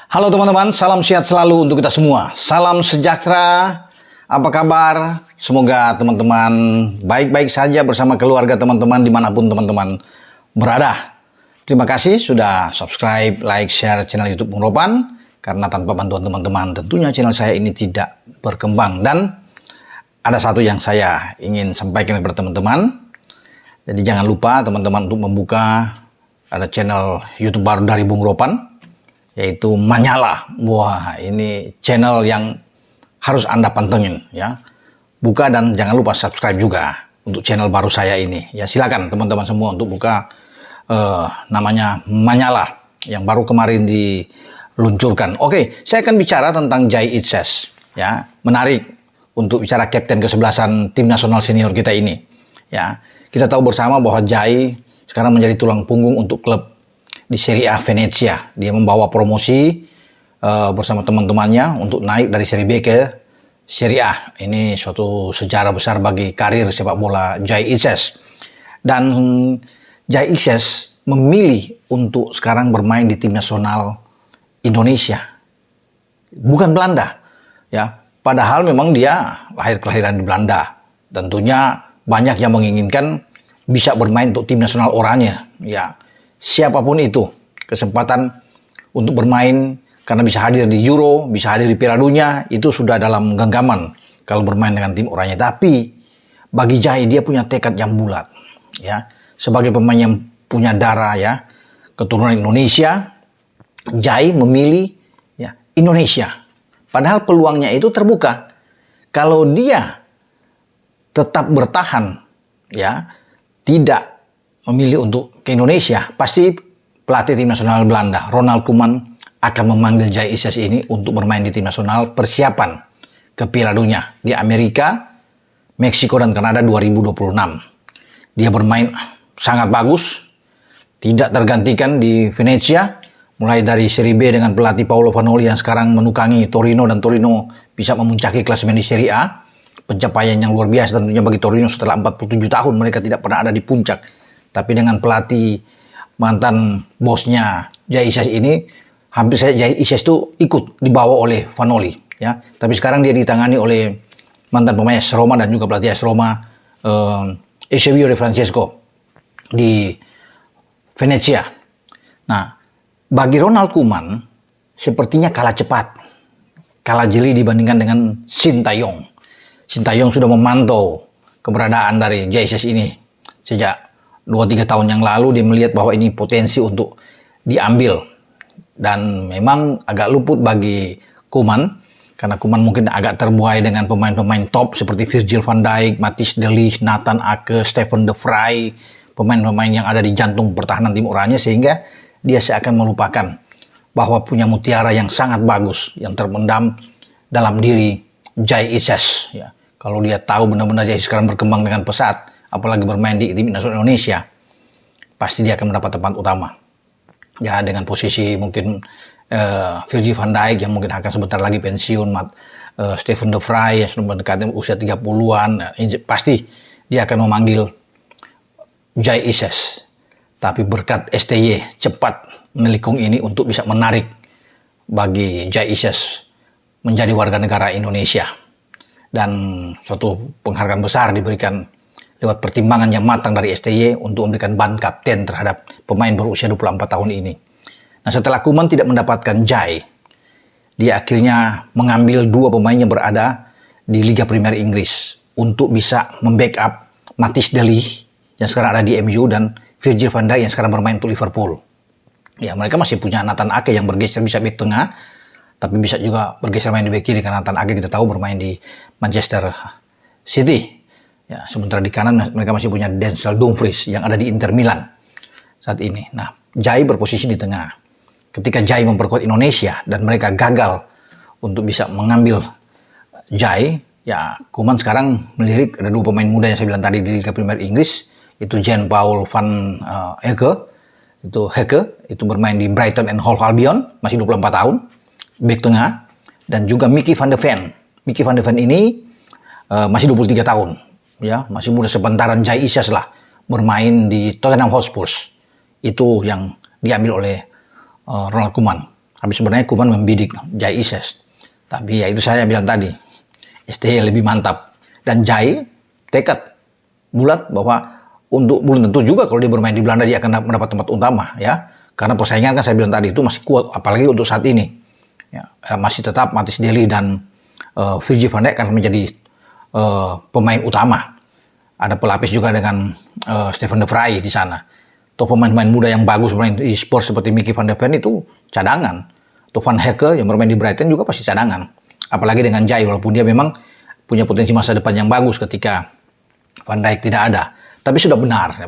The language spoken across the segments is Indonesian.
Halo teman-teman, salam sehat selalu untuk kita semua. Salam sejahtera, apa kabar? Semoga teman-teman baik-baik saja bersama keluarga teman-teman dimanapun teman-teman berada. Terima kasih sudah subscribe, like, share channel YouTube Bung Ropan. Karena tanpa bantuan teman-teman tentunya channel saya ini tidak berkembang. Dan ada satu yang saya ingin sampaikan kepada teman-teman. Jadi jangan lupa teman-teman untuk membuka ada channel YouTube baru dari Bung Ropan, yaitu Manyala. Wah, ini channel yang harus Anda pantengin ya. Buka dan jangan lupa subscribe juga untuk channel baru saya ini. Ya silakan teman-teman semua untuk buka namanya Manyala yang baru kemarin diluncurkan. Oke, saya akan bicara tentang Jai Itzes ya. Menarik untuk bicara kapten kesebelasan tim nasional senior kita ini. Ya, kita tahu bersama bahwa Jai sekarang menjadi tulang punggung untuk klub di Serie A Venezia. Dia membawa promosi bersama teman-temannya untuk naik dari Serie B ke Serie A. Ini suatu sejarah besar bagi karir sepak bola Jai Itzes. Dan Jai Itzes memilih untuk sekarang bermain di tim nasional Indonesia, bukan Belanda. Ya, padahal memang dia kelahiran di Belanda. Tentunya banyak yang menginginkan bisa bermain untuk tim nasional Oranye. Ya, siapapun itu, kesempatan untuk bermain karena bisa hadir di Euro, bisa hadir di Piala Dunia, itu sudah dalam genggaman kalau bermain dengan tim Oranye. Tapi bagi Jai, dia punya tekad yang bulat. Ya, sebagai pemain yang punya darah ya keturunan Indonesia, Jai memilih ya Indonesia. Padahal peluangnya itu terbuka. Kalau dia tetap bertahan ya, tidak memilih untuk ke Indonesia, pasti pelatih tim nasional Belanda, Ronald Koeman, akan memanggil Jai Itzes ini untuk bermain di tim nasional persiapan ke Piala Dunia di Amerika, Meksiko, dan Kanada 2026. Dia bermain sangat bagus, tidak tergantikan di Venezia, mulai dari Serie B dengan pelatih Paolo Vanoli yang sekarang menukangi Torino, dan Torino bisa memuncaki klasemen di Serie A. Pencapaian yang luar biasa tentunya bagi Torino setelah 47 tahun mereka tidak pernah ada di puncak. Tapi dengan pelatih mantan bosnya Jai Itzes ini, hampir saja Jai Itzes itu ikut dibawa oleh Vanoli ya. Tapi sekarang dia ditangani oleh mantan pemain AS Roma dan juga pelatih AS Roma Eusebio De Francesco di Venezia. Nah, bagi Ronald Koeman sepertinya kalah cepat, kalah jeli dibandingkan dengan Sintayong. Sintayong sudah memantau keberadaan dari Jai Itzes ini sejak 2-3 tahun yang lalu. Dia melihat bahwa ini potensi untuk diambil, dan memang agak luput bagi Koeman karena Koeman mungkin agak terbuai dengan pemain-pemain top seperti Virgil van Dijk, Matthijs de Ligt, Nathan Ake, Stefan de Vrij, pemain-pemain yang ada di jantung pertahanan tim Oranye, sehingga dia seakan melupakan bahwa punya mutiara yang sangat bagus yang terpendam dalam diri Jai Itzes ya. Kalau dia tahu benar-benar Jai sekarang berkembang dengan pesat, apalagi bermain di tim nasional Indonesia, pasti dia akan mendapat tempat utama. Ya, dengan posisi mungkin Virgil van Dijk yang mungkin akan sebentar lagi pensiun, Stefan de Vrij yang sudah mendekati usia 30-an, pasti dia akan memanggil Jai Itzes. Tapi berkat STY cepat menelikung ini untuk bisa menarik bagi Jai Itzes menjadi warga negara Indonesia. Dan suatu penghargaan besar diberikan lewat pertimbangan yang matang dari STY untuk memberikan ban kapten terhadap pemain berusia 24 tahun ini. Nah, setelah Koeman tidak mendapatkan Jai, dia akhirnya mengambil dua pemain yang berada di Liga Premier Inggris untuk bisa membackup Matthijs de Ligt yang sekarang ada di MU dan Virgil van Dijk yang sekarang bermain untuk Liverpool. Ya, mereka masih punya Nathan Ake yang bergeser bisa bek tengah, tapi bisa juga bergeser main di bek kiri karena Nathan Ake kita tahu bermain di Manchester City. Ya, sementara di kanan mereka masih punya Denzel Dumfries yang ada di Inter Milan saat ini. Nah, Jai berposisi di tengah. Ketika Jai memperkuat Indonesia dan mereka gagal untuk bisa mengambil Jai, ya Koeman sekarang melirik ada dua pemain muda yang saya bilang tadi di Liga Premier Inggris, itu Jean-Paul van Hecke, itu bermain di Brighton and Hove Albion, masih 24 tahun, bek tengah, dan juga Mickey van de Ven. Mickey van de Ven ini masih 23 tahun, ya masih muda sepantaran Jai Itzes lah, bermain di Tottenham Hotspur. Itu yang diambil oleh Ronald Koeman. Tapi sebenarnya Koeman membidik Jai Ises. Tapi ya itu saya bilang tadi, STY lebih mantap. Dan Jai tekad bulat bahwa belum tentu juga kalau dia bermain di Belanda dia akan mendapat tempat utama ya. Karena persaingan kan saya bilang tadi itu masih kuat, apalagi untuk saat ini. Ya, masih tetap Mathijs de Ligt dan Virgil van Dijk akan menjadi pemain utama. Ada pelapis juga dengan Steven de Vrij di sana. Atau pemain-pemain muda yang bagus bermain di sport seperti Mickey van der Ven itu cadangan. Atau Van Hekke yang bermain di Brighton juga pasti cadangan. Apalagi dengan Jai, walaupun dia memang punya potensi masa depan yang bagus ketika Van Dijk tidak ada. Tapi sudah benar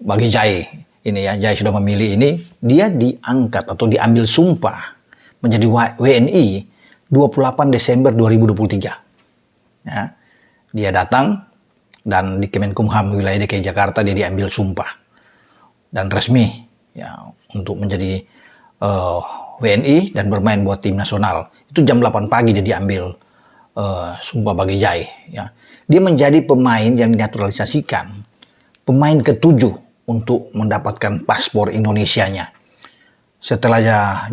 bagi Jai ini ya, Jai sudah memilih ini, dia diangkat atau diambil sumpah menjadi WNI 28 Desember 2023. Ya, dia datang dan di Kemenkumham wilayah DKI Jakarta dia diambil sumpah dan resmi ya untuk menjadi WNI dan bermain buat tim nasional. Itu jam 8 pagi dia diambil sumpah bagi Jai ya. Dia menjadi pemain yang dinaturalisasikan, pemain ke-7 untuk mendapatkan paspor Indonesianya. Setelah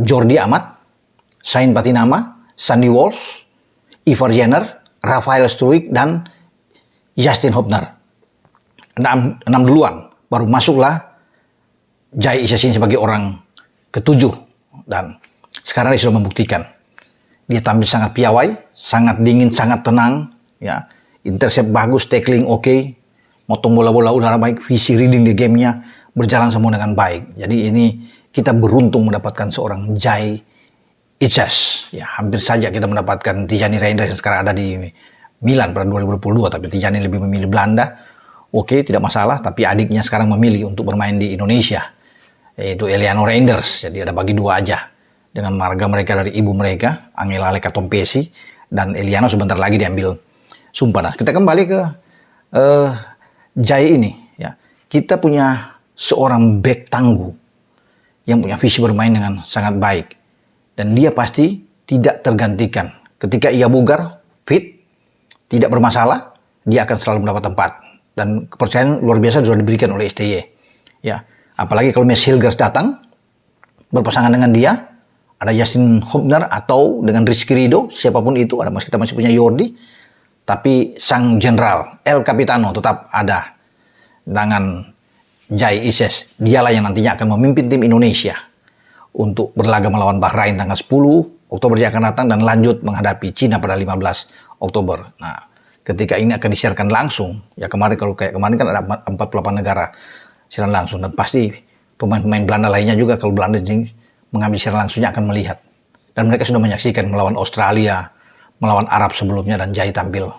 Jordi Amat, Sain Patinama, Sandy Walsh, Ivar Jenner, Rafael Struijk dan Justin Hubner. 6 duluan, baru masuklah Jai Ises sebagai orang ke-7 dan sekarang dia sudah membuktikan. Dia tampil sangat piawai, sangat dingin, sangat tenang ya. Intercept bagus, tackling oke, motong bola-bola udara baik, visi reading di gamenya berjalan semua dengan baik. Jadi ini kita beruntung mendapatkan seorang Jai Ises. Ya, hampir saja kita mendapatkan Tijani Reinders yang sekarang ada di Milan pada 2022, tapi Tijani lebih memilih Belanda. Oke, tidak masalah, tapi adiknya sekarang memilih untuk bermain di Indonesia, yaitu Eliano Reinders. Jadi ada bagi dua aja dengan marga mereka dari ibu mereka, Angela Leka Tompesi, dan Eliano sebentar lagi diambil sumpah. Nah, kita kembali ke Jai ini ya. Kita punya seorang bek tangguh yang punya visi bermain dengan sangat baik dan dia pasti tidak tergantikan. Ketika ia bugar, fit, tidak bermasalah, dia akan selalu mendapat tempat dan kepercayaan luar biasa sudah diberikan oleh STY. Ya, apalagi kalau Mats Hilgers datang berpasangan dengan dia, ada Justin Hubner atau dengan Rizky Ridho, siapapun itu, kita masih punya Jordi. Tapi sang jenderal El Capitano tetap ada dengan Jai Ises. Dialah yang nantinya akan memimpin tim Indonesia untuk berlaga melawan Bahrain tanggal 10 Oktober yang akan datang dan lanjut menghadapi Cina pada 15 Oktober. Nah, ketika ini akan disiarkan langsung, ya kemarin kan ada 48 negara siaran langsung dan pasti pemain-pemain Belanda lainnya juga kalau Belanda mengambil siaran langsungnya akan melihat. Dan mereka sudah menyaksikan melawan Australia, melawan Arab sebelumnya dan Jai tampil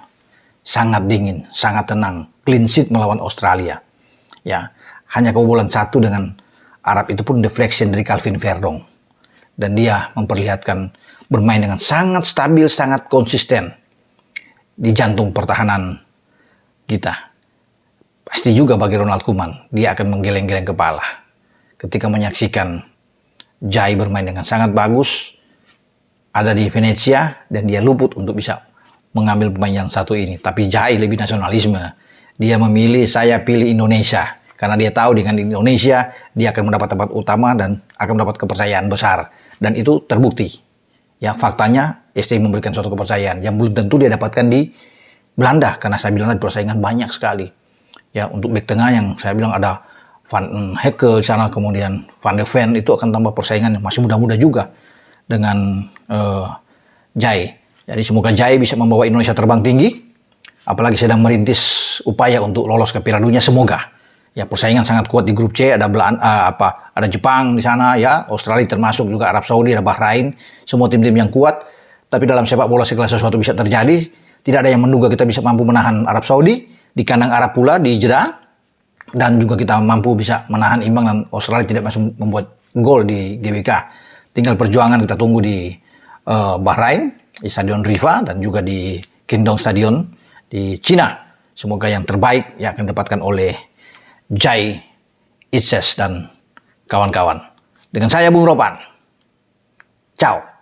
sangat dingin, sangat tenang, clean sheet melawan Australia. Ya, hanya kebobolan 1 dengan Arab itu pun deflection dari Calvin Verdong. Dan dia memperlihatkan bermain dengan sangat stabil, sangat konsisten di jantung pertahanan kita. Pasti juga bagi Ronald Koeman, dia akan menggeleng-geleng kepala ketika menyaksikan Jai bermain dengan sangat bagus, ada di Venezia dan dia luput untuk bisa mengambil pemain yang satu ini. Tapi Jai lebih nasionalisme. Dia memilih saya pilih Indonesia karena dia tahu dengan Indonesia dia akan mendapat tempat utama dan akan mendapat kepercayaan besar dan itu terbukti. Ya, faktanya STY memberikan suatu kepercayaan yang belum tentu dia dapatkan di Belanda karena saya bilang tadi persaingan banyak sekali. Ya, untuk bek tengah yang saya bilang ada Van Hekke di sana, kemudian Van de Ven, itu akan tambah persaingan yang masih muda-muda juga dengan Jai. Jadi semoga Jai bisa membawa Indonesia terbang tinggi, apalagi sedang merintis upaya untuk lolos ke Piala Dunia. Semoga ya, persaingan sangat kuat di grup C, ada ada Jepang di sana ya, Australia termasuk juga Arab Saudi, ada Bahrain, semua tim-tim yang kuat. Tapi dalam sepak bola segala sesuatu bisa terjadi. Tidak ada yang menduga kita bisa mampu menahan Arab Saudi di kandang Arab pula di Jeddah, dan juga kita mampu bisa menahan imbang dan Australia tidak masuk membuat gol di GBK. Tinggal perjuangan kita tunggu di Bahrain, di Stadion Riva, dan juga di Qingdao Stadion di Cina. Semoga yang terbaik yang akan didapatkan oleh Jai Ises dan kawan-kawan. Dengan saya Bung Ropan. Ciao.